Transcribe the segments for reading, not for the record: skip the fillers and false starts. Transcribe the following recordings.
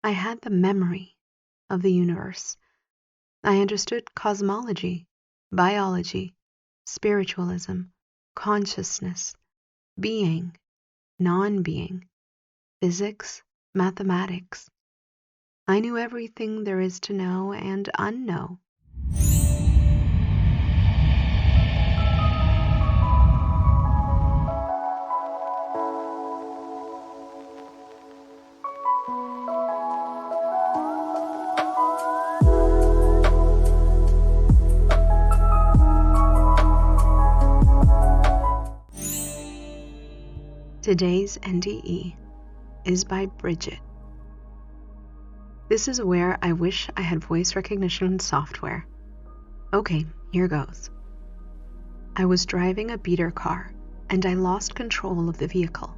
I had the memory of the universe. I understood cosmology, biology, spiritualism, consciousness, being, non-being, physics, mathematics. I knew everything there is to know and unknow. Today's NDE is by Bridget. This is where I wish I had voice recognition software. Okay, here goes. I was driving a beater car and I lost control of the vehicle.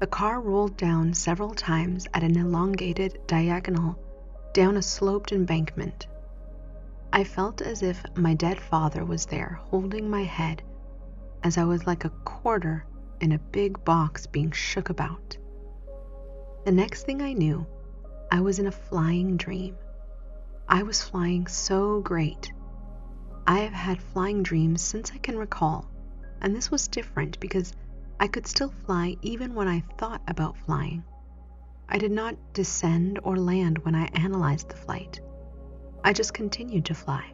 The car rolled down several times at an elongated diagonal down a sloped embankment. I felt as if my dead father was there holding my head as I was like a quarter in a big box being shook about. The next thing I knew, I was in a flying dream. I was flying so great. I have had flying dreams since I can recall, and this was different because I could still fly even when I thought about flying. I did not descend or land when I analyzed the flight. I just continued to fly.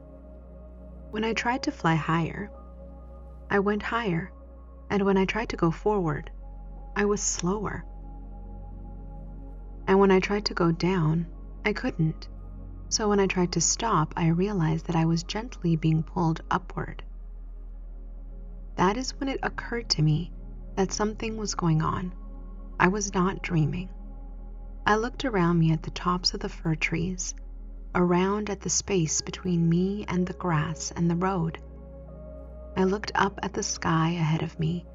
When I tried to fly higher, I went higher, and when I tried to go forward, I was slower. And when I tried to go down, I couldn't. So when I tried to stop, I realized that I was gently being pulled upward. That is when it occurred to me that something was going on. I was not dreaming. I looked around me at the tops of the fir trees, around at the space between me and the grass and the road. I looked up at the sky ahead of me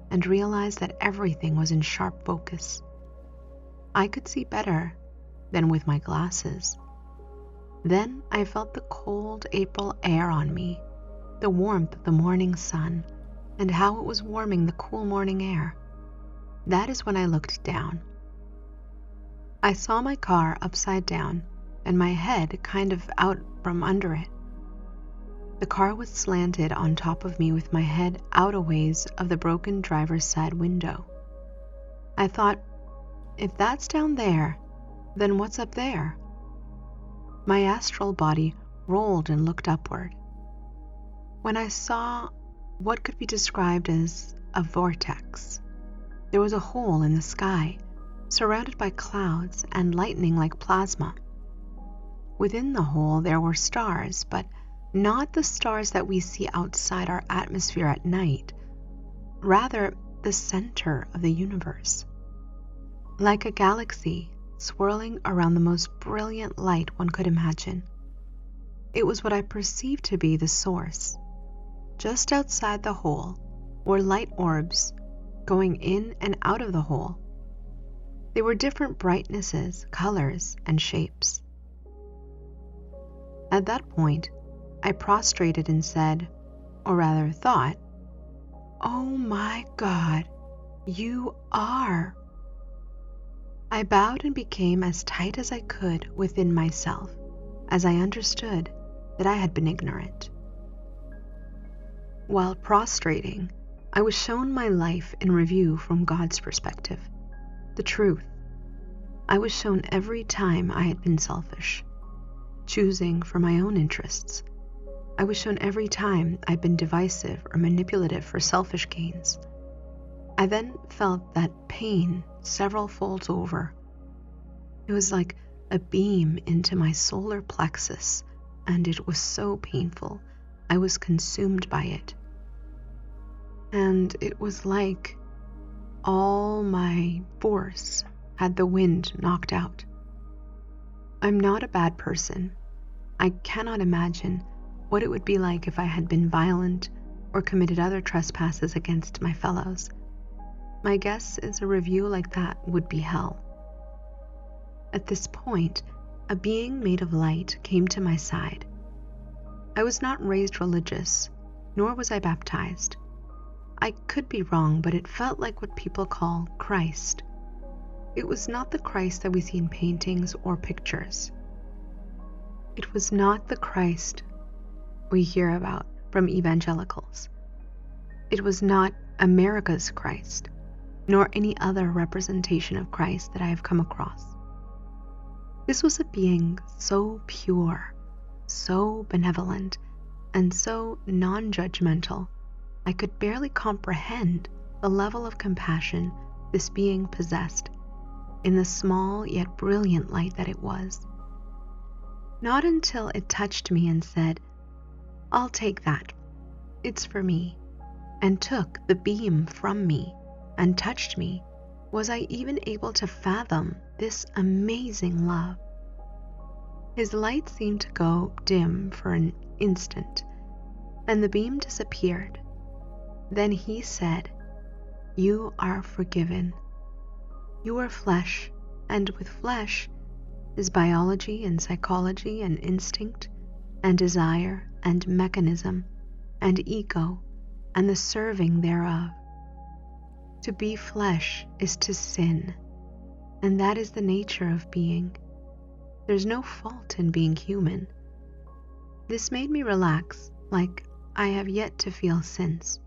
and realized that everything was in sharp focus. I could see better than with my glasses. Then I felt the cold April air on me, the warmth of the morning sun, and how it was warming the cool morning air. That is when I looked down. I saw my car upside down and my head kind of out from under it. The car was slanted on top of me with my head out a ways of the broken driver's side window. I thought, if that's down there, then what's up there? My astral body rolled and looked upward. When I saw what could be described as a vortex, there was a hole in the sky, surrounded by clouds and lightning like plasma. Within the hole there were stars, but not the stars that we see outside our atmosphere at night, rather the center of the universe. Like a galaxy swirling around the most brilliant light one could imagine. It was what I perceived to be the source. Just outside the hole were light orbs going in and out of the hole. They were different brightnesses, colors, and shapes. At that point, I prostrated and said, or rather thought, "Oh my God, you are." I bowed and became as tight as I could within myself, as I understood that I had been ignorant. While prostrating, I was shown my life in review from God's perspective, the truth. I was shown every time I had been selfish, choosing for my own interests. I was shown every time I'd been divisive or manipulative for selfish gains. I then felt that pain several folds over. It was like a beam into my solar plexus, and it was so painful. I was consumed by it. And it was like all my force had the wind knocked out. I'm not a bad person. I cannot imagine what it would be like if I had been violent or committed other trespasses against my fellows. My guess is a review like that would be hell. At this point, a being made of light came to my side. I was not raised religious, nor was I baptized. I could be wrong, but it felt like what people call Christ. It was not the Christ that we see in paintings or pictures. It was not the Christ we hear about from evangelicals. It was not America's Christ, nor any other representation of Christ that I have come across. This was a being so pure, so benevolent, and so non-judgmental, I could barely comprehend the level of compassion this being possessed in the small yet brilliant light that it was. Not until it touched me and said, "I'll take that, it's for me," and took the beam from me and touched me, was I even able to fathom this amazing love. His light seemed to go dim for an instant, and the beam disappeared. Then he said, "You are forgiven. You are flesh, and with flesh is biology and psychology and instinct and desire and mechanism and ego and the serving thereof. To be flesh is to sin, and that is the nature of being. There's no fault in being human." This made me relax like I have yet to feel since.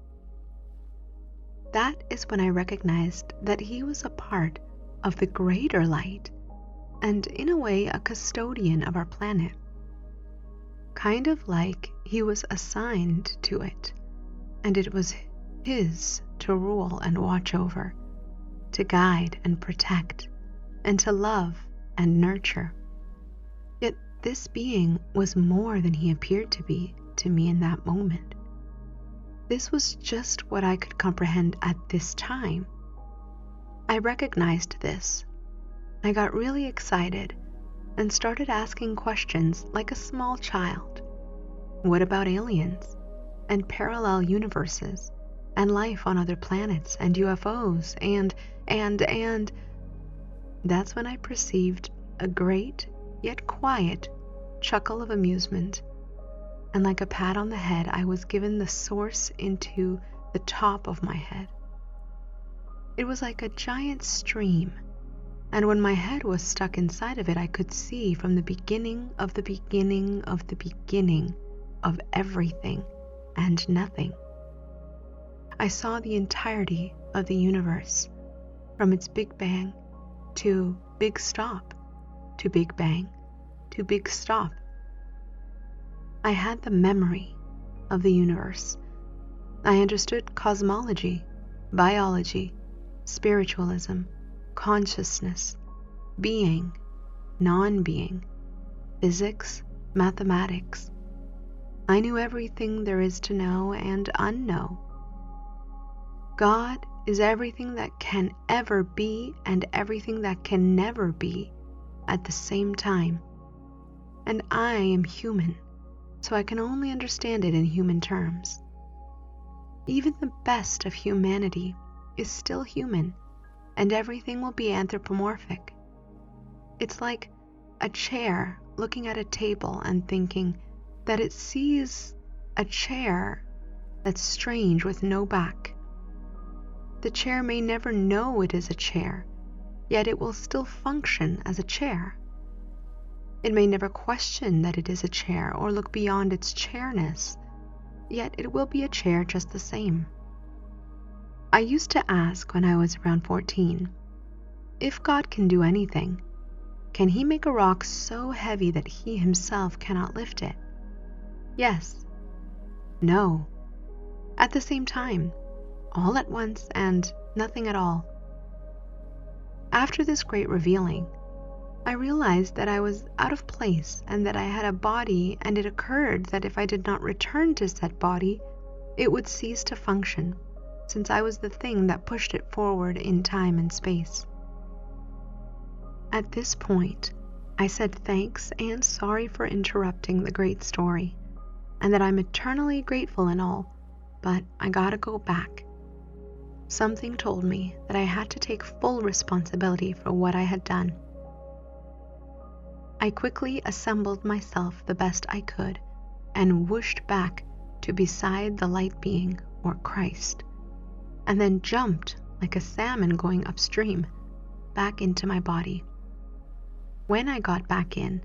That is when I recognized that he was a part of the greater light and in a way a custodian of our planet. Kind of like he was assigned to it, and it was his to rule and watch over, to guide and protect, and to love and nurture. Yet this being was more than he appeared to be to me in that moment. This was just what I could comprehend at this time. I recognized this. I got really excited and started asking questions like a small child. What about aliens and parallel universes and life on other planets and UFOs and that's when I perceived a great yet quiet chuckle of amusement, and like a pat on the head, I was given the source into the top of my head. It was like a giant stream, and when my head was stuck inside of it, I could see from the beginning of the beginning of the beginning of everything and nothing. I saw the entirety of the universe, from its Big Bang to Big Stop, to Big Bang to Big Stop. I had the memory of the universe. I understood cosmology, biology, spiritualism, consciousness, being, non-being, physics, mathematics. I knew everything there is to know and unknow. God is everything that can ever be and everything that can never be at the same time. And I am human, so I can only understand it in human terms. Even the best of humanity is still human, and everything will be anthropomorphic. It's like a chair looking at a table and thinking that it sees a chair that's strange with no back. The chair may never know it is a chair, yet it will still function as a chair. It may never question that it is a chair or look beyond its chairness, yet it will be a chair just the same. I used to ask when I was around 14, if God can do anything, can he make a rock so heavy that he himself cannot lift it? Yes. No. At the same time, all at once and nothing at all. After this great revealing, I realized that I was out of place and that I had a body, and it occurred that if I did not return to said body, it would cease to function, since I was the thing that pushed it forward in time and space. At this point, I said thanks and sorry for interrupting the great story, and that I'm eternally grateful and all, but I gotta go back. Something told me that I had to take full responsibility for what I had done. I quickly assembled myself the best I could and whooshed back to beside the light being, or Christ, and then jumped like a salmon going upstream, back into my body. When I got back in,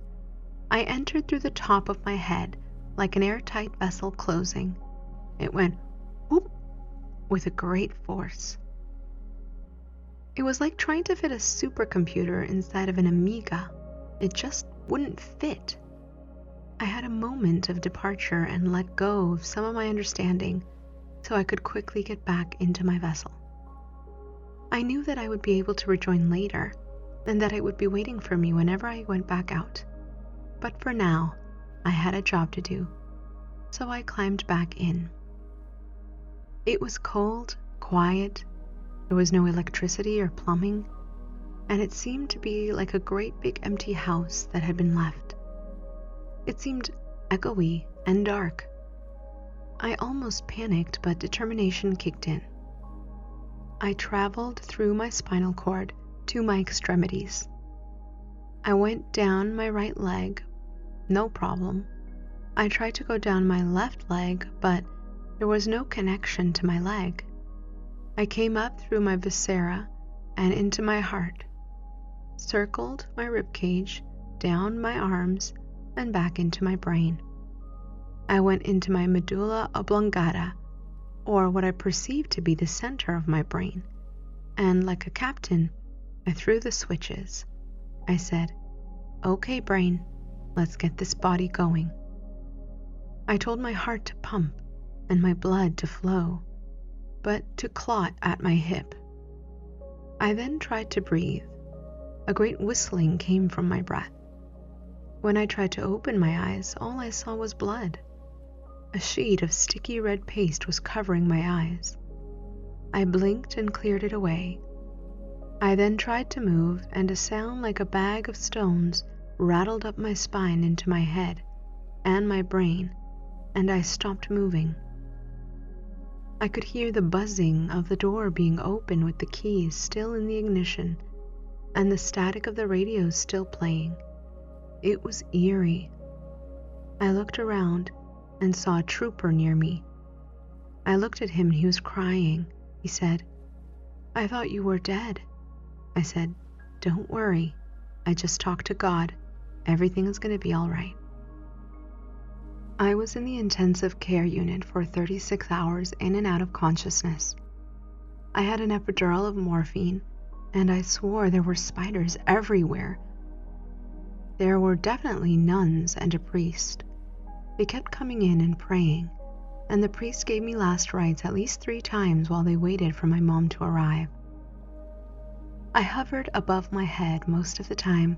I entered through the top of my head like an airtight vessel closing. It went whoop with a great force. It was like trying to fit a supercomputer inside of an Amiga. It just wouldn't fit. I had a moment of departure and let go of some of my understanding so I could quickly get back into my vessel. I knew that I would be able to rejoin later and that it would be waiting for me whenever I went back out. But for now, I had a job to do, so I climbed back in. It was cold, quiet, there was no electricity or plumbing, and it seemed to be like a great big empty house that had been left. It seemed echoey and dark. I almost panicked, but determination kicked in. I traveled through my spinal cord to my extremities. I went down my right leg, no problem. I tried to go down my left leg, but there was no connection to my leg. I came up through my viscera and into my heart, circled my ribcage, down my arms, and back into my brain. I went into my medulla oblongata, or what I perceived to be the center of my brain, and like a captain, I threw the switches. I said, "Okay, brain, let's get this body going." I told my heart to pump and my blood to flow, but to clot at my hip. I then tried to breathe. A great whistling came from my breath. When I tried to open my eyes, all I saw was blood. A sheet of sticky red paste was covering my eyes. I blinked and cleared it away. I then tried to move, and a sound like a bag of stones rattled up my spine into my head and my brain, and I stopped moving. I could hear the buzzing of the door being open with the keys still in the ignition, and the static of the radio still playing. It was eerie. I looked around and saw a trooper near me. I looked at him and he was crying. He said, "I thought you were dead." I said, "Don't worry. I just talked to God. Everything is going to be all right." I was in the intensive care unit for 36 hours in and out of consciousness. I had an epidural of morphine, and I swore there were spiders everywhere. There were definitely nuns and a priest. They kept coming in and praying, and the priest gave me last rites at least 3 times while they waited for my mom to arrive. I hovered above my head most of the time,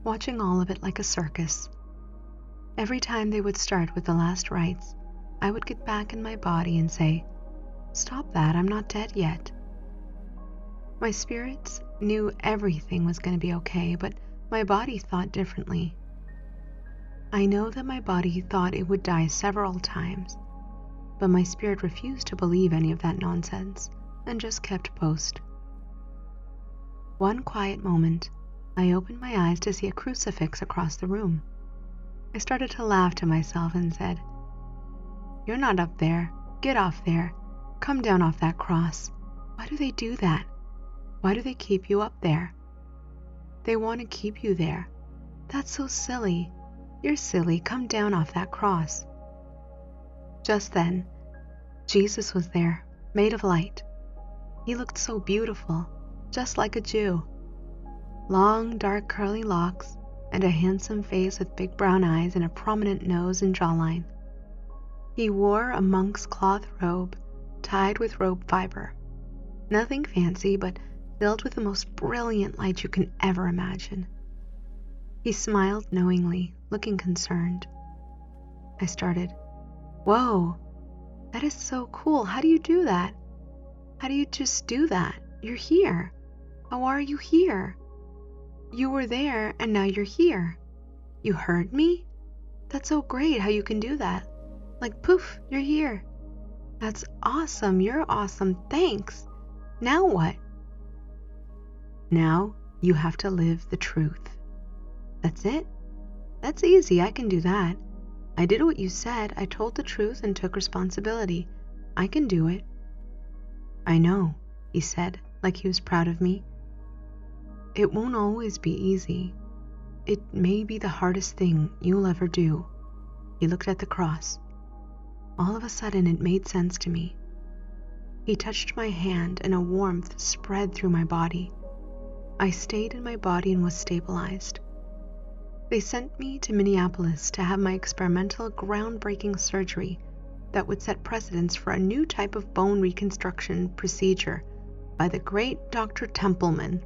watching all of it like a circus. Every time they would start with the last rites, I would get back in my body and say, "Stop that, I'm not dead yet." My spirits knew everything was going to be okay, but my body thought differently. I know that my body thought it would die several times, but my spirit refused to believe any of that nonsense and just kept post. One quiet moment, I opened my eyes to see a crucifix across the room. I started to laugh to myself and said, "You're not up there. Get off there. Come down off that cross. Why do they do that? Why do they keep you up there? They want to keep you there. That's so silly. You're silly. Come down off that cross." Just then, Jesus was there, made of light. He looked so beautiful, just like a Jew. Long, dark, curly locks, and a handsome face with big brown eyes and a prominent nose and jawline. He wore a monk's cloth robe, tied with rope fiber. Nothing fancy, but filled with the most brilliant light you can ever imagine. He smiled knowingly, looking concerned. I started, "Whoa, that is so cool. How do you do that? How do you just do that? You're here. How are you here? You were there and now you're here. You heard me? That's so great how you can do that. Like poof, you're here. That's awesome. You're awesome. Thanks. Now what?" "Now you have to live the truth." "That's it? That's easy. I can do that. I did what you said. I told the truth and took responsibility. I can do it." "I know," he said, like he was proud of me. it won't always be easy. It may be the hardest thing you'll ever do." He looked at the cross. All of a sudden, it made sense to me. He touched my hand and a warmth spread through my body. I stayed in my body and was stabilized. They sent me to Minneapolis to have my experimental, groundbreaking surgery that would set precedents for a new type of bone reconstruction procedure by the great Dr. Templeman.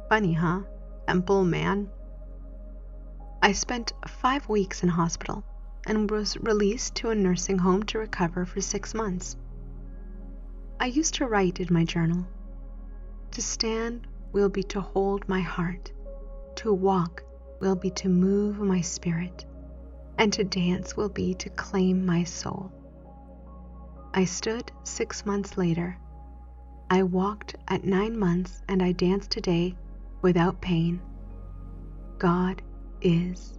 Funny, huh? Templeman. I spent 5 weeks in hospital and was released to a nursing home to recover for 6 months. I used to write in my journal, "To stand will be to hold my heart, to walk will be to move my spirit, and to dance will be to claim my soul." I stood 6 months later. I walked at 9 months, and I dance today without pain. God is